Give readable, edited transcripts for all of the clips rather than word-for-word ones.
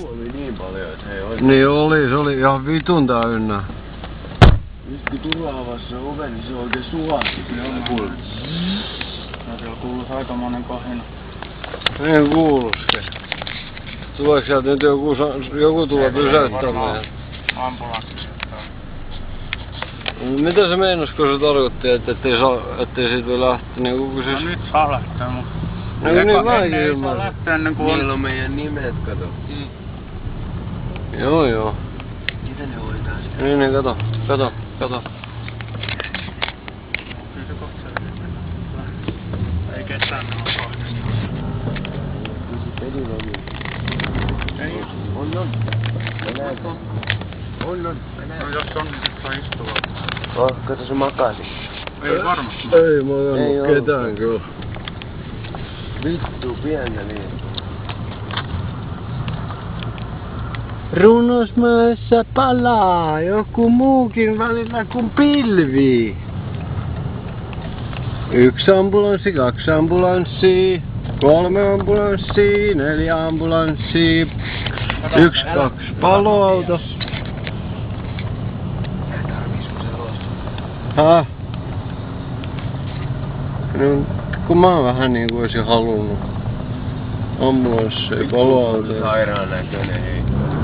Oli niin paljon, että hei oikein. Niin oli, se oli ihan vitun täynnä. Nyt kun Turla avasi se oven, niin se oikein sulatti. Joo, kuuluu. No siellä kuuluisi aikamoinen kahina. En kuulu se. Tuleeko sieltä nyt joku tulla pysäyttämään? Ambulanssi. Mitä se meinasi, kun se tarkoitti, ettei siitä voi lähteä? Niin kuka siis... No nyt saa lähteä, mutta... No niin mäkin ei saa ymmärrän. lähteä ennen kuin Niillä on... on meidän nimet, kato. Joo joo. Mitä ne hoitaa siellä? Niin kato. Kyllä se kohta selviää. Ei ketään ne on kahdesta. Kyllä se pelin on niin. Ei oo. On. Mä näen. On. Mä näen. No jos on, niin saa istua. Oh, kato se makasi. Ei varmasti. Ei mä Ei oon oo. ketään kyllä. Vittu, pientä niin. Runosmäessä palaa joku muukin välillä kuin pilvi. 1 ambulanssi, 2 ambulanssia, 3 ambulanssia, 4 ambulanssia, 1, 2 paloauto. Häh? No, kun mä vähän niinku oisin halunnut. Ambulansseja, paloautoja. Sairaan näköinen, hei.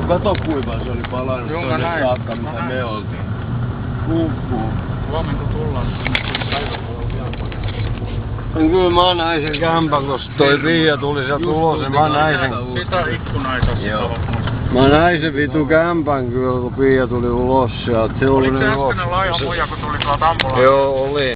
Kato kuinka se oli palannut Joo, mä tonne näin. saakka, mitä me oltiin. Huhhuh. Huomenna kun tullaan, niin päiväpuolella vielä paljon. Kyllä mä näin sen kämpän, kun toi Pia tuli sieltä ulos, niin mä näin sen. Sitä ikkunaisessa Joo. Mä näin sen vitu kämpän kyllä, kun Pia tuli ulos sieltä. Se oli Oliko se niin äskeinen laiha muija, kun tuli tuolta ambulanssista? Joo, oli.